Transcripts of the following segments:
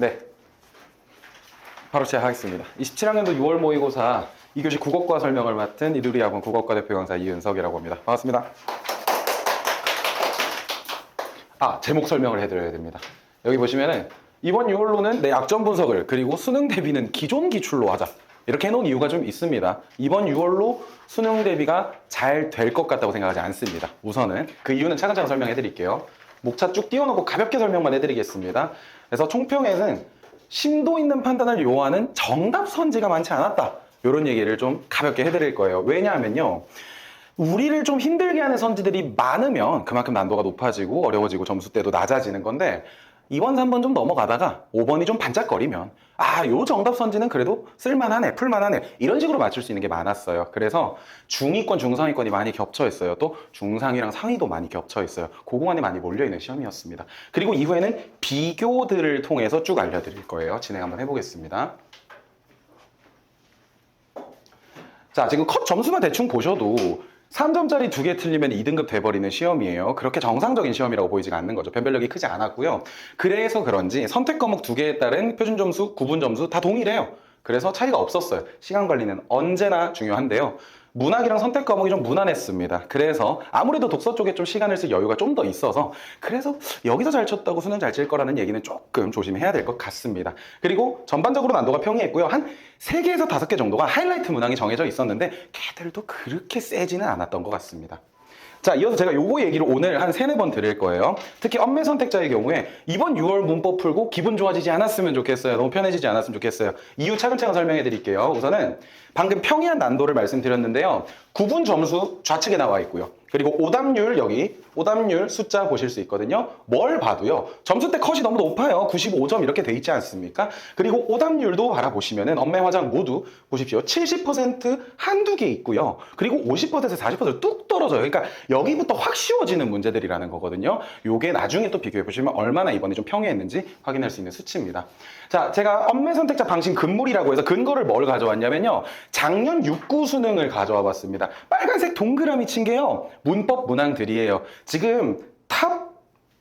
네, 바로 시작하겠습니다. 27학년도 6월 모의고사 2교시 국어과 설명을 맡은 이두리학원 국어과 대표 강사 이은석이라고 합니다. 반갑습니다. 제목 설명을 해드려야 됩니다. 여기 보시면은 이번 6월로는 내 약점 분석을 그리고 수능 대비는 기존 기출로 하자. 이렇게 해놓은 이유가 좀 있습니다. 이번 6월로 수능 대비가 잘 될 것 같다고 생각하지 않습니다. 우선은 그 이유는 차근차근 설명해 드릴게요. 목차 쭉 띄워놓고 가볍게 설명만 해드리겠습니다. 그래서 총평에는 심도 있는 판단을 요하는 정답 선지가 많지 않았다. 이런 얘기를 좀 가볍게 해드릴 거예요. 왜냐하면요, 우리를 좀 힘들게 하는 선지들이 많으면 그만큼 난도가 높아지고 어려워지고 점수대도 낮아지는 건데, 2번, 3번 좀 넘어가다가 5번이 좀 반짝거리면 요 정답 선지는 그래도 쓸만하네, 풀만하네, 이런 식으로 맞출 수 있는 게 많았어요. 그래서 중위권, 중상위권이 많이 겹쳐 있어요. 또 중상위랑 상위도 많이 겹쳐 있어요. 그 구간에 많이 몰려있는 시험이었습니다. 그리고 이후에는 비교들을 통해서 쭉 알려드릴 거예요. 진행 한번 해보겠습니다. 자, 지금 컷 점수만 대충 보셔도 3점짜리 2개 틀리면 2등급 돼버리는 시험이에요. 그렇게 정상적인 시험이라고 보이지가 않는 거죠. 변별력이 크지 않았고요. 그래서 그런지 선택 과목 2개에 따른 표준 점수, 구분 점수 다 동일해요. 그래서 차이가 없었어요. 시간 관리는 언제나 중요한데요. 문학이랑 선택 과목이 좀 무난했습니다. 그래서 아무래도 독서 쪽에 좀 시간을 쓸 여유가 좀 더 있어서, 그래서 여기서 잘 쳤다고 수능 잘 칠 거라는 얘기는 조금 조심해야 될 것 같습니다. 그리고 전반적으로 난도가 평이했고요. 한 3개에서 5개 정도가 하이라이트 문항이 정해져 있었는데 걔들도 그렇게 세지는 않았던 것 같습니다. 자, 이어서 제가 요거 얘기를 오늘 한 3-4번 드릴 거예요. 특히 엄매 선택자의 경우에 이번 6월 문법 풀고 기분 좋아지지 않았으면 좋겠어요. 너무 편해지지 않았으면 좋겠어요. 이유 차근차근 설명해 드릴게요. 우선은 방금 평이한 난도를 말씀드렸는데요. 구분 점수 좌측에 나와 있고요. 그리고 오답률, 여기 오답률 숫자 보실 수 있거든요. 뭘 봐도요, 점수대 컷이 너무 높아요. 95점 이렇게 돼 있지 않습니까? 그리고 오답률도 바라보시면은 엄매 화장 모두 보십시오. 70% 한두 개 있고요. 그리고 50%에서 40%뚝 떨어져요. 그러니까 여기부터 확 쉬워지는 문제들이라는 거거든요. 요게 나중에 또 비교해 보시면 얼마나 이번에 좀 평이했는지 확인할 수 있는 수치입니다. 자, 제가 엄매 선택자 방식 근물이라고 해서 근거를 뭘 가져왔냐면요, 작년 6구 수능을 가져와 봤습니다. 빨간색 동그라미 친 게요, 문법 문항들이에요. 지금 탑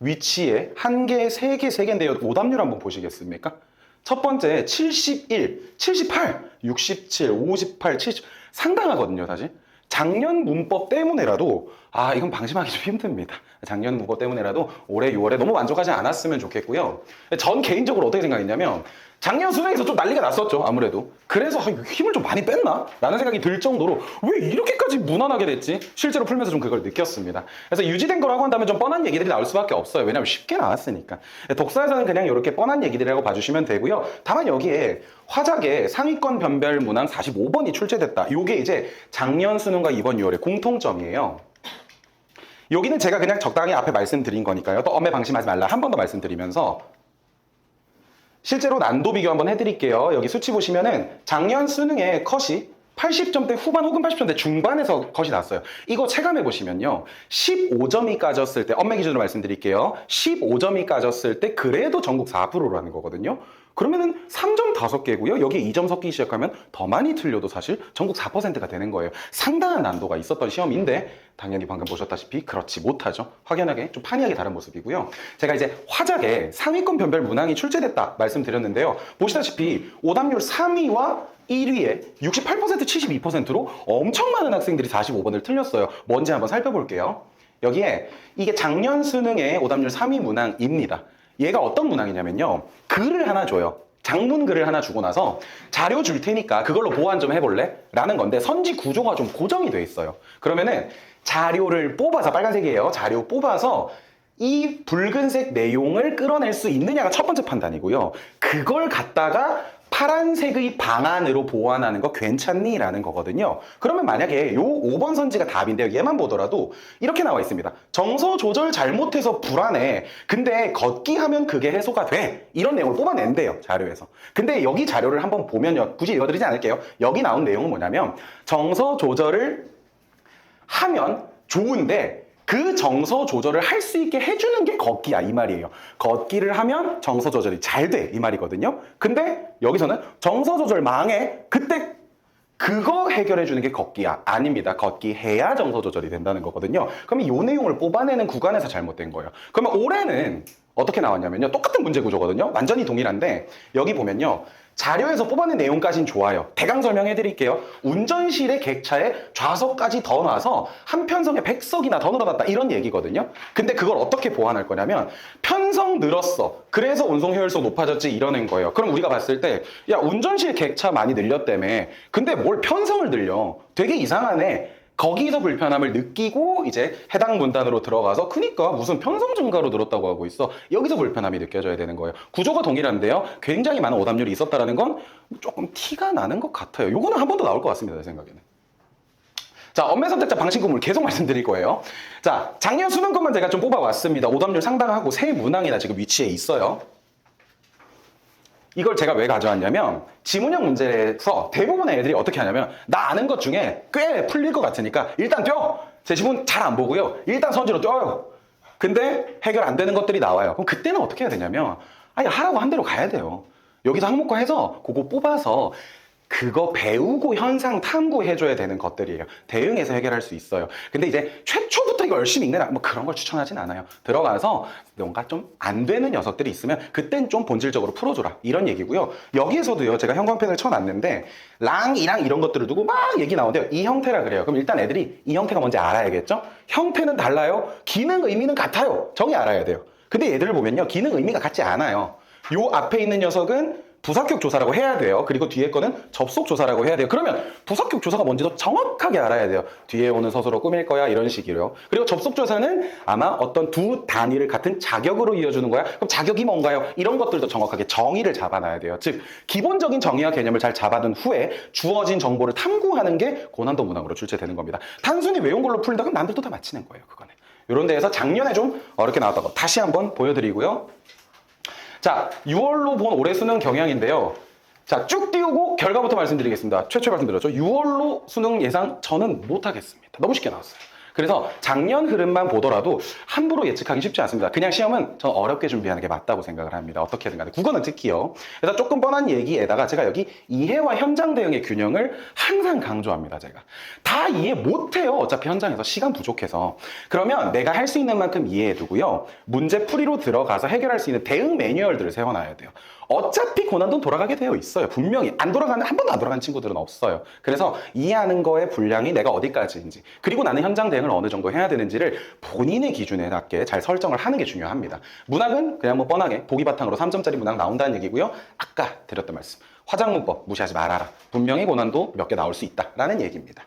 위치에 1개, 3개, 3개인데요. 오답률 한번 보시겠습니까? 첫 번째 71, 78, 67, 58, 70 상당하거든요, 사실. 작년 문법 때문에라도 이건 방심하기 좀 힘듭니다. 작년 문법 때문에라도 올해 6월에 너무 만족하지 않았으면 좋겠고요. 전 개인적으로 어떻게 생각했냐면, 작년 수능에서 좀 난리가 났었죠, 아무래도. 그래서 힘을 좀 많이 뺐나? 라는 생각이 들 정도로 왜 이렇게까지 무난하게 됐지? 실제로 풀면서 좀 그걸 느꼈습니다. 그래서 유지된 거라고 한다면 좀 뻔한 얘기들이 나올 수밖에 없어요. 왜냐면 쉽게 나왔으니까. 독서에서는 그냥 이렇게 뻔한 얘기들이라고 봐주시면 되고요. 다만 여기에 화작에 상위권 변별 문항 45번이 출제됐다. 요게 이제 작년 수능과 이번 6월의 공통점이에요. 여기는 제가 그냥 적당히 앞에 말씀드린 거니까요. 또 엄매 방심하지 말라 한 번 더 말씀드리면서 실제로 난도 비교 한번 해드릴게요. 여기 수치 보시면은 작년 수능의 컷이 80점대 후반 혹은 80점대 중반에서 컷이 났어요. 이거 체감해 보시면요, 15점이 까졌을 때, 엄매 기준으로 말씀드릴게요. 15점이 까졌을 때 그래도 전국 4%라는 거거든요. 그러면은 3점 5개고요. 여기에 2점 섞이기 시작하면 더 많이 틀려도 사실 전국 4%가 되는 거예요. 상당한 난도가 있었던 시험인데 당연히 방금 보셨다시피 그렇지 못하죠. 확연하게 좀 판이하게 다른 모습이고요. 제가 이제 화작에 상위권 변별 문항이 출제됐다 말씀드렸는데요. 보시다시피 오답률 3위와 1위에 68%, 72%로 엄청 많은 학생들이 45번을 틀렸어요. 뭔지 한번 살펴볼게요. 여기에 이게 작년 수능의 오답률 3위 문항입니다. 얘가 어떤 문항이냐면요, 글을 하나 줘요. 장문 글을 하나 주고 나서 자료 줄 테니까 그걸로 보완 좀 해볼래? 라는 건데 선지 구조가 좀 고정이 돼 있어요. 그러면은 자료를 뽑아서, 빨간색이에요. 자료 뽑아서 이 붉은색 내용을 끌어낼 수 있느냐가 첫 번째 판단이고요. 그걸 갖다가 파란색의 방안으로 보완하는 거 괜찮니? 라는 거거든요. 그러면 만약에 요 5번 선지가 답인데요, 얘만 보더라도 이렇게 나와 있습니다. 정서 조절 잘못해서 불안해. 근데 걷기 하면 그게 해소가 돼. 이런 내용을 뽑아낸대요, 자료에서. 근데 여기 자료를 한번 보면요, 굳이 읽어드리지 않을게요. 여기 나온 내용은 뭐냐면, 정서 조절을 하면 좋은데 그 정서 조절을 할 수 있게 해주는 게 걷기야, 이 말이에요. 걷기를 하면 정서 조절이 잘 돼, 이 말이거든요. 근데 여기서는 정서 조절 망해. 그때 그거 해결해주는 게 걷기야? 아닙니다. 걷기 해야 정서 조절이 된다는 거거든요. 그러면 이 내용을 뽑아내는 구간에서 잘못된 거예요. 그러면 올해는 어떻게 나왔냐면요. 똑같은 문제 구조거든요. 완전히 동일한데 여기 보면요. 자료에서 뽑아낸 내용까지는 좋아요. 대강 설명해 드릴게요. 운전실의 객차에 좌석까지 더 놔서 한 편성에 100석이나 더 늘어났다 이런 얘기거든요. 근데 그걸 어떻게 보완할 거냐면 편성 늘었어. 그래서 운송 효율성 높아졌지 이러는 거예요. 그럼 우리가 봤을 때 야 운전실 객차 많이 늘렸다며. 근데 뭘 편성을 늘려. 되게 이상하네. 거기서 불편함을 느끼고 이제 해당 문단으로 들어가서 그니까 무슨 편성 증가로 늘었다고 하고 있어. 여기서 불편함이 느껴져야 되는 거예요. 구조가 동일한데요. 굉장히 많은 오답률이 있었다는 건 조금 티가 나는 것 같아요. 요거는 한 번 더 나올 것 같습니다. 제 생각에는. 자, 엄매 선택자 방식 구문을 계속 말씀드릴 거예요. 자, 작년 수능 것만 제가 좀 뽑아왔습니다. 오답률 상당하고 세 문항이나 지금 위치에 있어요. 이걸 제가 왜 가져왔냐면 지문형 문제에서 대부분의 애들이 어떻게 하냐면 나 아는 것 중에 꽤 풀릴 것 같으니까 일단 뛰어! 제 지문 잘 안 보고요. 일단 선지로 뛰어요. 근데 해결 안 되는 것들이 나와요. 그럼 그때는 어떻게 해야 되냐면 아니 하라고 한 대로 가야 돼요. 여기서 항목화 해서 그거 뽑아서 그거 배우고 현상 탐구해줘야 되는 것들이에요. 대응해서 해결할 수 있어요. 근데 이제 최초부터 이거 열심히 읽느라 뭐 그런 걸 추천하진 않아요. 들어가서 뭔가 좀 안 되는 녀석들이 있으면 그땐 좀 본질적으로 풀어줘라. 이런 얘기고요. 여기에서도요. 제가 형광펜을 쳐놨는데 랑이랑 이런 것들을 두고 막 얘기 나오는데요. 이 형태라 그래요. 그럼 일단 애들이 이 형태가 뭔지 알아야겠죠? 형태는 달라요. 기능 의미는 같아요. 정의 알아야 돼요. 근데 얘들을 보면요. 기능 의미가 같지 않아요. 요 앞에 있는 녀석은 부사격 조사라고 해야 돼요. 그리고 뒤에 거는 접속 조사라고 해야 돼요. 그러면 부사격 조사가 뭔지도 정확하게 알아야 돼요. 뒤에 오는 서술로 꾸밀 거야 이런 식이요. 그리고 접속 조사는 아마 어떤 두 단위를 같은 자격으로 이어주는 거야. 그럼 자격이 뭔가요? 이런 것들도 정확하게 정의를 잡아놔야 돼요. 즉 기본적인 정의와 개념을 잘 잡아둔 후에 주어진 정보를 탐구하는 게 고난도 문항으로 출제되는 겁니다. 단순히 외운 걸로 풀린다 그럼 남들도 다 맞히는 거예요. 그거는. 이런 데에서 작년에 좀 어렵게 나왔던 거 다시 한번 보여드리고요. 자, 6월로 본 올해 수능 경향인데요. 자, 쭉 띄우고 결과부터 말씀드리겠습니다. 최초에 말씀드렸죠. 6월로 수능 예상 저는 못하겠습니다. 너무 쉽게 나왔어요. 그래서 작년 흐름만 보더라도 함부로 예측하기 쉽지 않습니다. 그냥 시험은 저는 어렵게 준비하는 게 맞다고 생각을 합니다. 어떻게든 간에. 국어는 특히요. 그래서 조금 뻔한 얘기에다가 제가 여기 이해와 현장 대응의 균형을 항상 강조합니다. 제가. 다 이해 못해요. 어차피 현장에서 시간 부족해서. 그러면 내가 할 수 있는 만큼 이해해두고요. 문제 풀이로 들어가서 해결할 수 있는 대응 매뉴얼들을 세워놔야 돼요. 어차피 고난도는 돌아가게 되어 있어요. 분명히 한 번도 안 돌아간 친구들은 없어요. 그래서 이해하는 거의 분량이 내가 어디까지인지 그리고 나는 현장 대응을 어느 정도 해야 되는지를 본인의 기준에 맞게 잘 설정을 하는 게 중요합니다. 문학은 그냥 뭐 뻔하게 보기 바탕으로 3점짜리 문학 나온다는 얘기고요. 아까 드렸던 말씀 화작문법 무시하지 말아라. 분명히 고난도 몇 개 나올 수 있다라는 얘기입니다.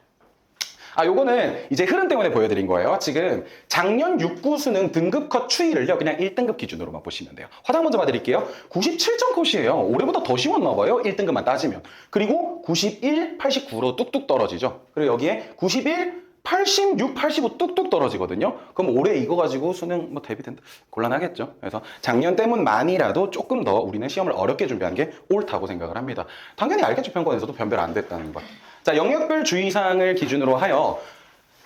요거는 이제 흐름 때문에 보여드린 거예요. 지금 작년 6, 9 수능 등급 컷 추이를요. 그냥 1등급 기준으로만 보시면 돼요. 화장 먼저 봐드릴게요. 97점 컷이에요. 올해보다 더 쉬웠나 봐요. 1등급만 따지면. 그리고 91, 89로 뚝뚝 떨어지죠. 그리고 여기에 91, 86, 85 뚝뚝 떨어지거든요. 그럼 올해 이거 가지고 수능 뭐 대비된다? 곤란하겠죠. 그래서 작년 때문만이라도 조금 더 우리는 시험을 어렵게 준비한 게 옳다고 생각을 합니다. 당연히 알겠죠. 평가원에서도 변별 안 됐다는 거. 자, 영역별 주의사항을 기준으로 하여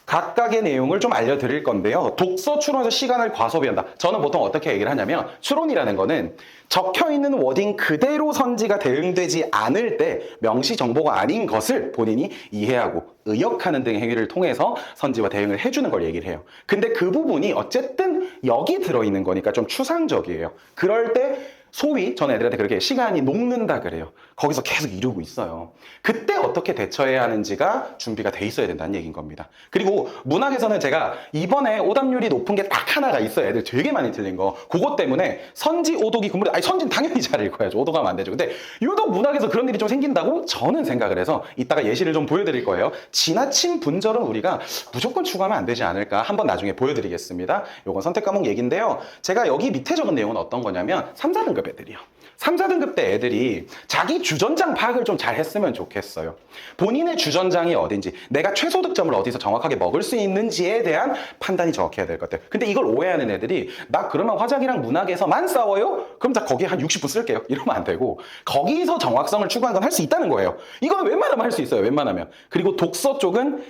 각각의 내용을 좀 알려드릴 건데요. 독서 추론에서 시간을 과소비한다. 저는 보통 어떻게 얘기를 하냐면 추론이라는 거는 적혀있는 워딩 그대로 선지가 대응되지 않을 때 명시 정보가 아닌 것을 본인이 이해하고 의역하는 등의 행위를 통해서 선지와 대응을 해주는 걸 얘기를 해요. 근데 그 부분이 어쨌든 여기 들어있는 거니까 좀 추상적이에요. 그럴 때 소위 전 애들한테 그렇게 시간이 녹는다 그래요. 거기서 계속 이루고 있어요. 그때 어떻게 대처해야 하는지가 준비가 돼 있어야 된다는 얘기인 겁니다. 그리고 문학에서는 제가 이번에 오답률이 높은 게 딱 하나가 있어요. 애들 되게 많이 틀린 거. 그것 때문에 선지, 오독이 구문이 선지는 당연히 잘 읽어야죠. 오독하면 안 되죠. 근데 유독 문학에서 그런 일이 좀 생긴다고 저는 생각을 해서 이따가 예시를 좀 보여드릴 거예요. 지나친 분절은 우리가 무조건 추가하면 안 되지 않을까 한번 나중에 보여드리겠습니다. 요건 선택 과목 얘기인데요. 제가 여기 밑에 적은 내용은 어떤 거냐면 3, 4등급 애들이요. 3, 4등급 때 애들이 자기 주전장 파악을 좀 잘 했으면 좋겠어요. 본인의 주전장이 어딘지, 내가 최소 득점을 어디서 정확하게 먹을 수 있는지에 대한 판단이 정확해야 될 것 같아요. 근데 이걸 오해하는 애들이 나 그러면 화작이랑 문학에서만 싸워요? 그럼 자 거기에 한 60분 쓸게요. 이러면 안 되고 거기서 정확성을 추구하는 건 할 수 있다는 거예요. 이건 웬만하면 할 수 있어요. 웬만하면. 그리고 독서 쪽은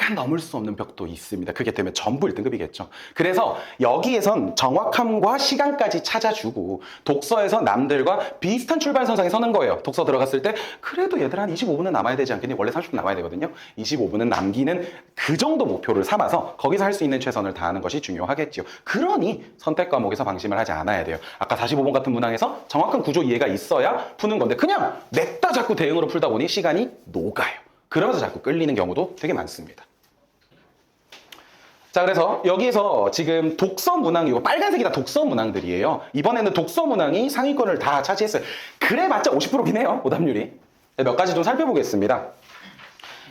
약간 넘을 수 없는 벽도 있습니다. 그게 되면 전부 1등급이겠죠. 그래서 여기에선 정확함과 시간까지 찾아주고 독서에서 남들과 비슷한 출발선상에 서는 거예요. 독서 들어갔을 때 그래도 얘들 한 25분은 남아야 되지 않겠니? 원래 30분 남아야 되거든요. 25분은 남기는 그 정도 목표를 삼아서 거기서 할 수 있는 최선을 다하는 것이 중요하겠지요. 그러니 선택 과목에서 방심을 하지 않아야 돼요. 아까 45번 같은 문항에서 정확한 구조 이해가 있어야 푸는 건데 그냥 냈다 자꾸 대응으로 풀다 보니 시간이 녹아요. 그러면서 자꾸 끌리는 경우도 되게 많습니다. 자, 그래서 여기에서 지금 독서 문항, 이거 빨간색이 다 독서 문항들이에요. 이번에는 독서 문항이 상위권을 다 차지했어요. 그래봤자 50%긴 해요, 오답률이. 몇 가지 좀 살펴보겠습니다.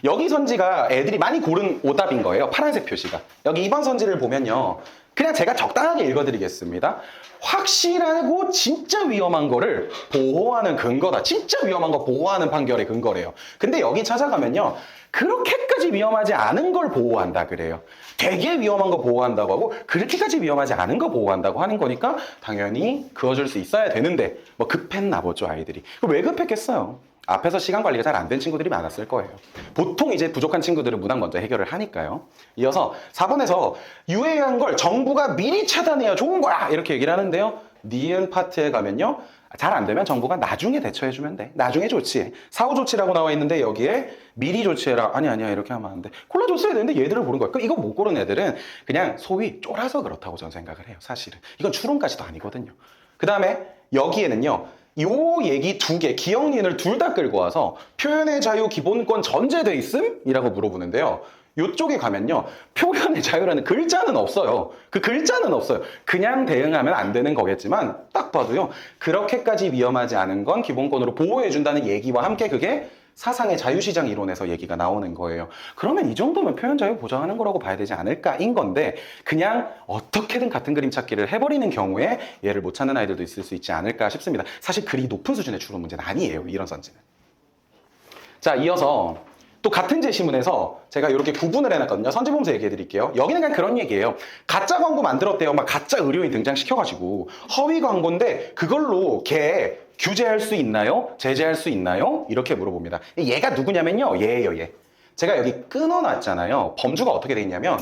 여기 선지가 애들이 많이 고른 오답인 거예요. 파란색 표시가. 여기 2번 선지를 보면요. 그냥 제가 적당하게 읽어드리겠습니다. 확실하고 진짜 위험한 거를 보호하는 근거다. 진짜 위험한 거 보호하는 판결의 근거래요. 근데 여기 찾아가면요. 그렇게까지 위험하지 않은 걸 보호한다 그래요. 되게 위험한 거 보호한다고 하고 그렇게까지 위험하지 않은 거 보호한다고 하는 거니까 당연히 그어줄 수 있어야 되는데 뭐 급했나 보죠, 아이들이. 왜 급했겠어요? 앞에서 시간 관리가 잘 안 된 친구들이 많았을 거예요. 보통 이제 부족한 친구들은 문항 먼저 해결을 하니까요. 이어서 4번에서 유해한 걸 정부가 미리 차단해야 좋은 거야 이렇게 얘기를 하는데요. 니은 파트에 가면요. 잘 안 되면 정부가 나중에 대처해주면 돼. 나중에 조치해. 사후 조치라고 나와 있는데 여기에 미리 조치해라. 아니야 이렇게 하면 안 돼. 골라줬어야 되는데 얘들을 고른 거야. 이거 못 고른 애들은 그냥 소위 쫄아서 그렇다고 저는 생각을 해요. 사실은. 이건 추론까지도 아니거든요. 그 다음에 여기에는요. 요 얘기 두 개, 기억, 니은을 둘 다 끌고 와서 표현의 자유 기본권 전제돼 있음? 이라고 물어보는데요. 요쪽에 가면요. 표현의 자유라는 글자는 없어요. 그 글자는 없어요. 그냥 대응하면 안 되는 거겠지만 딱 봐도요. 그렇게까지 위험하지 않은 건 기본권으로 보호해준다는 얘기와 함께 그게 사상의 자유시장 이론에서 얘기가 나오는 거예요. 그러면 이 정도면 표현 자유 보장하는 거라고 봐야 되지 않을까인 건데 그냥 어떻게든 같은 그림 찾기를 해버리는 경우에 얘를 못 찾는 아이들도 있을 수 있지 않을까 싶습니다. 사실 그리 높은 수준의 추론 문제는 아니에요. 이런 선지는. 자, 이어서 또 같은 제시문에서 제가 이렇게 구분을 해놨거든요. 선지 보면서 얘기해 드릴게요. 여기는 그냥 그런 얘기예요. 가짜 광고 만들었대요. 막 가짜 의료인 등장시켜가지고 허위 광고인데 그걸로 걔 규제할 수 있나요? 제재할 수 있나요? 이렇게 물어봅니다. 얘가 누구냐면요. 얘예요, 얘. 제가 여기 끊어놨잖아요. 범주가 어떻게 돼 있냐면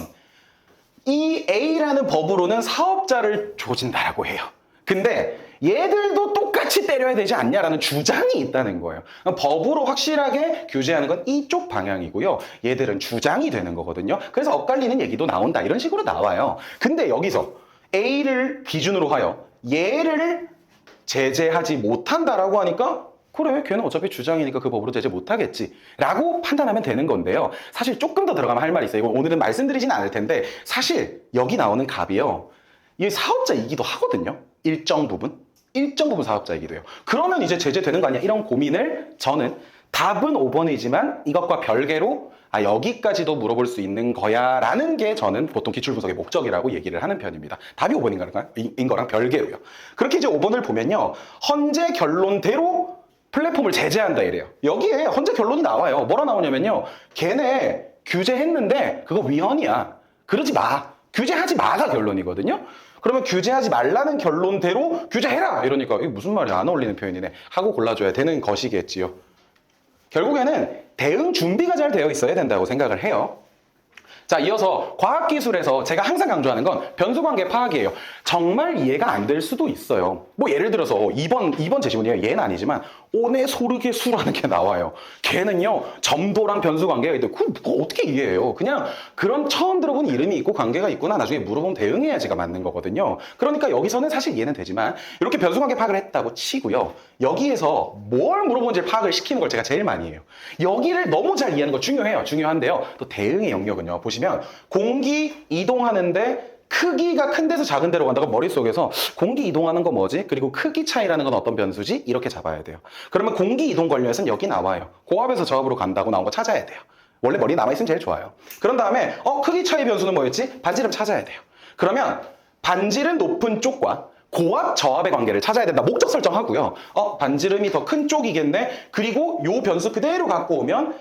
이 A라는 법으로는 사업자를 조진다라고 해요. 근데 얘들도 똑같이 때려야 되지 않냐라는 주장이 있다는 거예요. 법으로 확실하게 규제하는 건 이쪽 방향이고요. 얘들은 주장이 되는 거거든요. 그래서 엇갈리는 얘기도 나온다. 이런 식으로 나와요. 근데 여기서 A를 기준으로 하여 얘를 제재하지 못한다라고 하니까 그래, 걔는 어차피 주장이니까 그 법으로 제재 못하겠지 라고 판단하면 되는 건데요. 사실 조금 더 들어가면 할 말이 있어요. 이거 오늘은 말씀드리진 않을 텐데 사실 여기 나오는 갑이요. 이 사업자이기도 하거든요. 일정 부분 사업자이기도 해요. 그러면 이제 제재되는 거 아니야? 이런 고민을 저는 답은 5번이지만 이것과 별개로 여기까지도 물어볼 수 있는 거야 라는 게 저는 보통 기출분석의 목적이라고 얘기를 하는 편입니다. 답이 5번인 거랑 별개로요. 그렇게 이제 5번을 보면요. 헌재 결론대로 플랫폼을 제재한다 이래요. 여기에 헌재 결론이 나와요. 뭐라 나오냐면요. 걔네 규제했는데 그거 위헌이야. 그러지 마. 규제하지 마가 결론이거든요. 그러면 규제하지 말라는 결론대로 규제해라! 이러니까 이게 무슨 말이야, 안 어울리는 표현이네 하고 골라줘야 되는 것이겠지요. 결국에는 대응 준비가 잘 되어 있어야 된다고 생각을 해요. 자, 이어서 과학기술에서 제가 항상 강조하는 건 변수관계 파악이에요. 정말 이해가 안 될 수도 있어요. 뭐 예를 들어서 2번 제시문이에요. 얘는 아니지만 온의 소르게 수라는 게 나와요. 걔는요 점도랑 변수관계가 있는데 그거 어떻게 이해해요? 그냥 그런 처음 들어본 이름이 있고 관계가 있구나 나중에 물어보면 대응해야지가 맞는 거거든요. 그러니까 여기서는 사실 이해는 되지만 이렇게 변수관계 파악을 했다고 치고요. 여기에서 뭘 물어보는지 파악을 시키는 걸 제가 제일 많이 해요. 여기를 너무 잘 이해하는 거 중요해요. 중요한데요. 또 대응의 영역은요. 보시면 공기 이동하는데 크기가 큰 데서 작은 데로 간다고 머릿속에서 공기 이동하는 거 뭐지? 그리고 크기 차이라는 건 어떤 변수지? 이렇게 잡아야 돼요. 그러면 공기 이동 관련해서는 여기 나와요. 고압에서 저압으로 간다고 나온 거 찾아야 돼요. 원래 머리 남아있으면 제일 좋아요. 그런 다음에 크기 차이 변수는 뭐였지? 반지름 찾아야 돼요. 그러면 반지름 높은 쪽과 고압, 저압의 관계를 찾아야 된다. 목적 설정하고요. 반지름이 더 큰 쪽이겠네. 그리고 요 변수 그대로 갖고 오면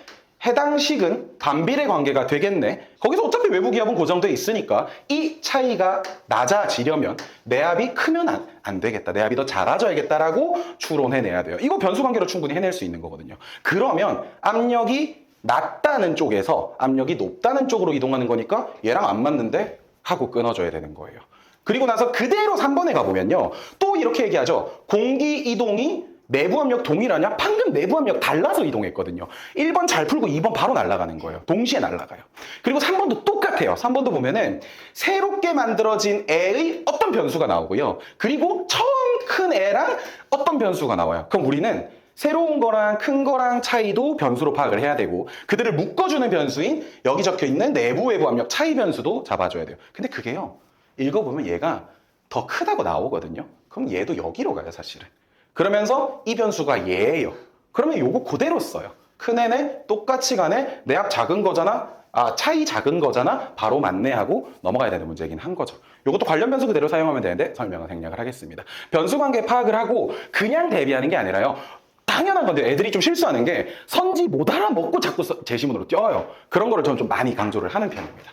해당 식은 반비례 관계가 되겠네. 거기서 어차피 외부 기압은 고정되어 있으니까 이 차이가 낮아지려면 내압이 크면 안 되겠다. 내압이 더 작아져야겠다라고 추론해내야 돼요. 이거 변수 관계로 충분히 해낼 수 있는 거거든요. 그러면 압력이 낮다는 쪽에서 압력이 높다는 쪽으로 이동하는 거니까 얘랑 안 맞는데 하고 끊어줘야 되는 거예요. 그리고 나서 그대로 3번에 가보면요. 또 이렇게 얘기하죠. 공기 이동이 내부 압력 동일하냐? 방금 내부 압력 달라서 이동했거든요. 1번 잘 풀고 2번 바로 날아가는 거예요. 동시에 날아가요. 그리고 3번도 똑같아요. 3번도 보면은 새롭게 만들어진 애의 어떤 변수가 나오고요. 그리고 처음 큰 애랑 어떤 변수가 나와요. 그럼 우리는 새로운 거랑 큰 거랑 차이도 변수로 파악을 해야 되고 그들을 묶어주는 변수인 여기 적혀있는 내부 외부 압력 차이 변수도 잡아줘야 돼요. 근데 그게요. 읽어보면 얘가 더 크다고 나오거든요. 그럼 얘도 여기로 가요, 사실은. 그러면서 이 변수가 얘예요. 그러면 요거 그대로 써요. 큰 애네, 똑같이 가네, 내 합 작은 거잖아, 차이 작은 거잖아, 바로 맞네 하고 넘어가야 되는 문제이긴 한 거죠. 요것도 관련 변수 그대로 사용하면 되는데 설명은 생략을 하겠습니다. 변수 관계 파악을 하고 그냥 대비하는 게 아니라요. 당연한 건데 애들이 좀 실수하는 게 선지 못 알아먹고 자꾸 제시문으로 띄어요. 그런 거를 저는 좀 많이 강조를 하는 편입니다.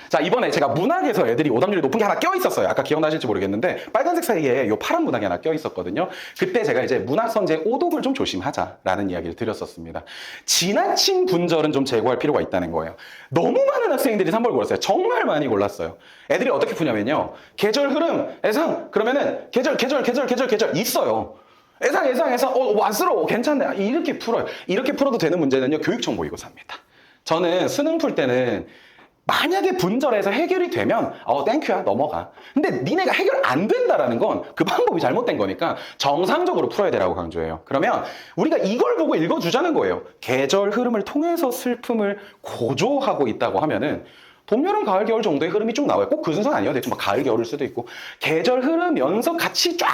자, 이번에 제가 문학에서 애들이 오답률이 높은 게 하나 껴있었어요. 아까 기억나실지 모르겠는데 빨간색 사이에 요 파란 문학이 하나 껴있었거든요. 그때 제가 이제 문학 선지의 오독을 좀 조심하자라는 이야기를 드렸었습니다. 지나친 분절은 좀 제거할 필요가 있다는 거예요. 너무 많은 학생들이 3번을 골랐어요. 정말 많이 골랐어요. 애들이 어떻게 푸냐면요. 계절 흐름, 애상 그러면은 계절 있어요. 애상 안쓰러워 괜찮네 이렇게 풀어요. 이렇게 풀어도 되는 문제는요. 교육청 모의고사입니다. 저는 수능 풀 때는 만약에 분절해서 해결이 되면 땡큐야 넘어가. 근데 니네가 해결 안 된다라는 건 그 방법이 잘못된 거니까 정상적으로 풀어야 되라고 강조해요. 그러면 우리가 이걸 보고 읽어주자는 거예요. 계절 흐름을 통해서 슬픔을 고조하고 있다고 하면은 봄, 여름, 가을, 겨울 정도의 흐름이 쭉 나와요. 꼭 그 순서는 아니어도 대충 막 가을, 겨울일 수도 있고 계절 흐르면서 같이 쫙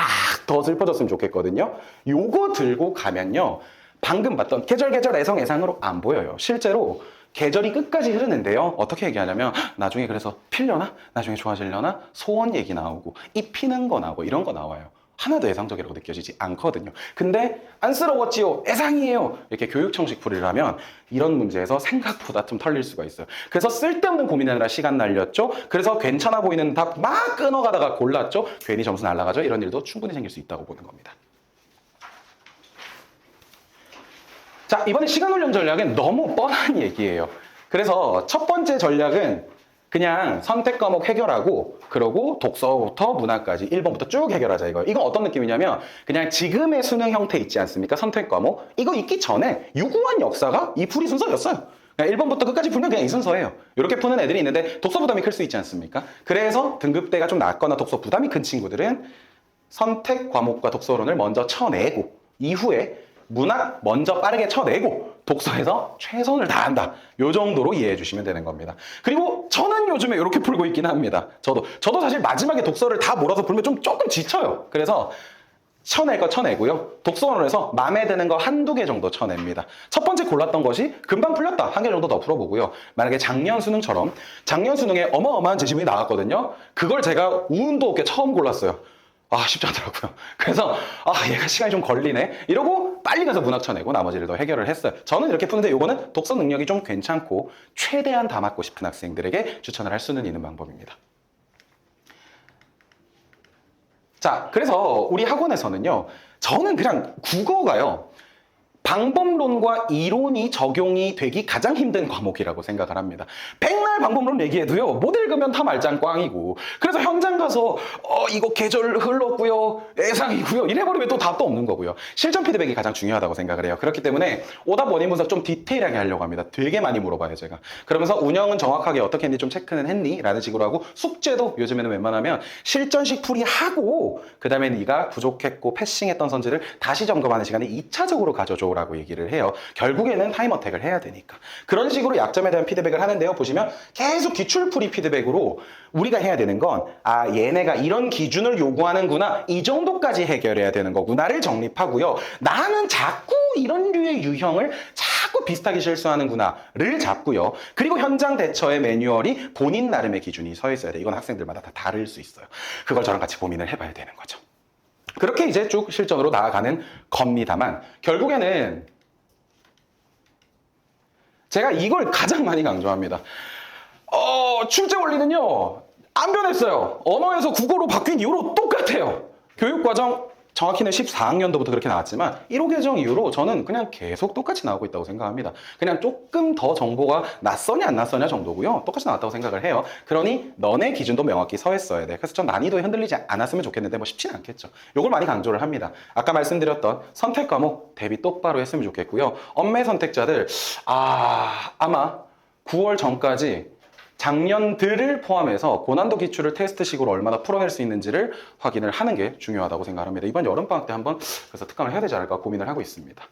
더 슬퍼졌으면 좋겠거든요. 요거 들고 가면요. 방금 봤던 계절, 애성, 애상으로 안 보여요. 실제로 계절이 끝까지 흐르는데요. 어떻게 얘기하냐면 나중에 그래서 필려나? 나중에 좋아지려나? 소원 얘기 나오고 잎 피는 거 나오고 이런 거 나와요. 하나도 애상적이라고 느껴지지 않거든요. 근데 안쓰러웠지요. 애상이에요. 이렇게 교육청식 풀이를 하면 이런 문제에서 생각보다 좀 털릴 수가 있어요. 그래서 쓸데없는 고민하느라 시간 날렸죠. 그래서 괜찮아 보이는 답 막 끊어가다가 골랐죠. 괜히 점수 날라가죠. 이런 일도 충분히 생길 수 있다고 보는 겁니다. 자, 이번에 시간 활용 전략은 너무 뻔한 얘기예요. 그래서 첫 번째 전략은 그냥 선택 과목 해결하고 그러고 독서부터 문학까지 1번부터 쭉 해결하자 이거예요. 이건 어떤 느낌이냐면 그냥 지금의 수능 형태 있지 않습니까? 선택 과목. 이거 있기 전에 유구한 역사가 이 풀이 순서였어요. 그냥 1번부터 끝까지 풀면 그냥 이 순서예요. 이렇게 푸는 애들이 있는데 독서 부담이 클 수 있지 않습니까? 그래서 등급대가 좀 낮거나 독서 부담이 큰 친구들은 선택 과목과 독서론을 먼저 쳐내고 이후에 문학 먼저 빠르게 쳐내고 독서에서 최선을 다한다. 요 정도로 이해해 주시면 되는 겁니다. 그리고 저는 요즘에 이렇게 풀고 있긴 합니다. 저도 사실 마지막에 독서를 다 몰아서 풀면 조금 지쳐요. 그래서 쳐낼 거 쳐내고요. 독서원에서 마음에 드는 거 한두 개 정도 쳐냅니다. 첫 번째 골랐던 것이 금방 풀렸다. 한 개 정도 더 풀어보고요. 만약에 작년 수능처럼 작년 수능에 어마어마한 제시문이 나왔거든요. 그걸 제가 운도 없게 처음 골랐어요. 쉽지 않더라고요. 그래서 얘가 시간이 좀 걸리네 이러고 빨리 가서 문학 쳐내고 나머지를 더 해결을 했어요. 저는 이렇게 푸는데 이거는 독서 능력이 좀 괜찮고 최대한 다 맞고 싶은 학생들에게 추천을 할 수는 있는 방법입니다. 자, 그래서 우리 학원에서는요. 저는 그냥 국어가요. 방법론과 이론이 적용이 되기 가장 힘든 과목이라고 생각을 합니다. 백날 방법론 얘기해도요. 못 읽으면 다 말짱꽝이고 그래서 현장 가서 이거 계절 흘렀고요. 애상이고요. 이래버리면 또 답도 없는 거고요. 실전 피드백이 가장 중요하다고 생각을 해요. 그렇기 때문에 오답 원인 분석 좀 디테일하게 하려고 합니다. 되게 많이 물어봐요, 제가. 그러면서 운영은 정확하게 어떻게 했니? 좀 체크는 했니? 라는 식으로 하고 숙제도 요즘에는 웬만하면 실전식 풀이하고 그 다음에 네가 부족했고 패싱했던 선지를 다시 점검하는 시간을 2차적으로 가져줘 라고 얘기를 해요. 결국에는 타임 어택을 해야 되니까. 그런 식으로 약점에 대한 피드백을 하는데요. 보시면 계속 기출풀이 피드백으로 우리가 해야 되는 건 얘네가 이런 기준을 요구하는구나. 이 정도까지 해결해야 되는 거구나를 정립하고요. 나는 자꾸 이런 류의 유형을 자꾸 비슷하게 실수하는구나를 잡고요. 그리고 현장 대처의 매뉴얼이 본인 나름의 기준이 서 있어야 돼. 이건 학생들마다 다 다를 수 있어요. 그걸 저랑 같이 고민을 해봐야 되는 거죠. 그렇게 이제 쭉 실전으로 나아가는 겁니다만 결국에는 제가 이걸 가장 많이 강조합니다. 출제 원리는요 안 변했어요. 언어에서 국어로 바뀐 이후로 똑같아요. 교육과정 정확히는 14학년도부터 그렇게 나왔지만 1호 개정 이후로 저는 그냥 계속 똑같이 나오고 있다고 생각합니다. 그냥 조금 더 정보가 낯서냐 안 낯서냐 정도고요. 똑같이 나왔다고 생각을 해요. 그러니 너네 기준도 명확히 서 있어야 돼. 그래서 전 난이도에 흔들리지 않았으면 좋겠는데 뭐 쉽지는 않겠죠. 요걸 많이 강조를 합니다. 아까 말씀드렸던 선택 과목 대비 똑바로 했으면 좋겠고요. 엄매 선택자들 아마 9월 전까지 작년들을 포함해서 고난도 기출을 테스트식으로 얼마나 풀어낼 수 있는지를 확인을 하는 게 중요하다고 생각합니다. 이번 여름방학 때 한번 그래서 특강을 해야 되지 않을까 고민을 하고 있습니다.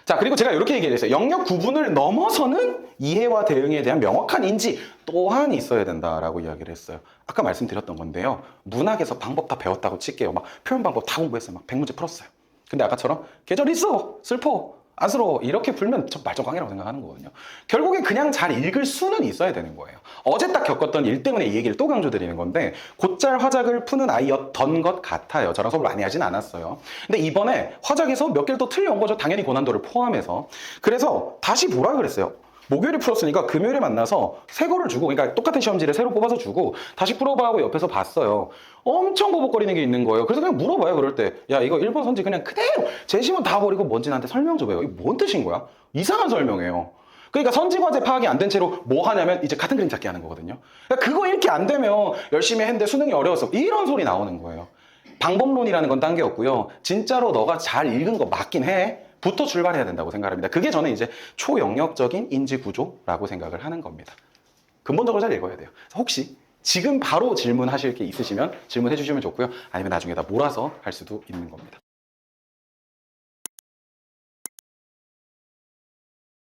자, 그리고 제가 이렇게 얘기했어요. 영역 구분을 넘어서는 이해와 대응에 대한 명확한 인지 또한 있어야 된다라고 이야기를 했어요. 아까 말씀드렸던 건데요. 문학에서 방법 다 배웠다고 칠게요. 막 표현 방법 다 공부했어요. 막 100문제 풀었어요. 근데 아까처럼 계절 있어, 슬퍼, 안쓰러워 이렇게 풀면 전 말정광이라고 생각하는 거거든요. 결국엔 그냥 잘 읽을 수는 있어야 되는 거예요. 어제 딱 겪었던 일 때문에 이 얘기를 또 강조드리는 건데 곧잘 화작을 푸는 아이였던 것 같아요. 저랑 수업을 많이 하진 않았어요. 근데 이번에 화작에서 몇 개를 또 틀려온 거죠. 당연히 고난도를 포함해서. 그래서 다시 보라 그랬어요. 목요일에 풀었으니까 금요일에 만나서 새 거를 주고, 그러니까 똑같은 시험지를 새로 뽑아서 주고 다시 풀어봐 하고 옆에서 봤어요. 엄청 버벅거리는 게 있는 거예요. 그래서 그냥 물어봐요. 그럴 때 야 이거 1번 선지 그냥 그대로 제시문 다 버리고 뭔지 나한테 설명 좀 해요. 이게 뭔 뜻인 거야? 이상한 설명이에요. 그러니까 선지과제 파악이 안 된 채로 뭐 하냐면 이제 같은 그림 찾기 하는 거거든요. 그러니까 그거 읽기 안 되면 열심히 했는데 수능이 어려웠어 이런 소리 나오는 거예요. 방법론이라는 건 딴 게 없고요. 진짜로 너가 잘 읽은 거 맞긴 해. 부터 출발해야 된다고 생각합니다. 그게 저는 이제 초영역적인 인지 구조라고 생각을 하는 겁니다. 근본적으로 잘 읽어야 돼요. 혹시 지금 바로 질문하실 게 있으시면 질문해 주시면 좋고요. 아니면 나중에다 몰아서 할 수도 있는 겁니다.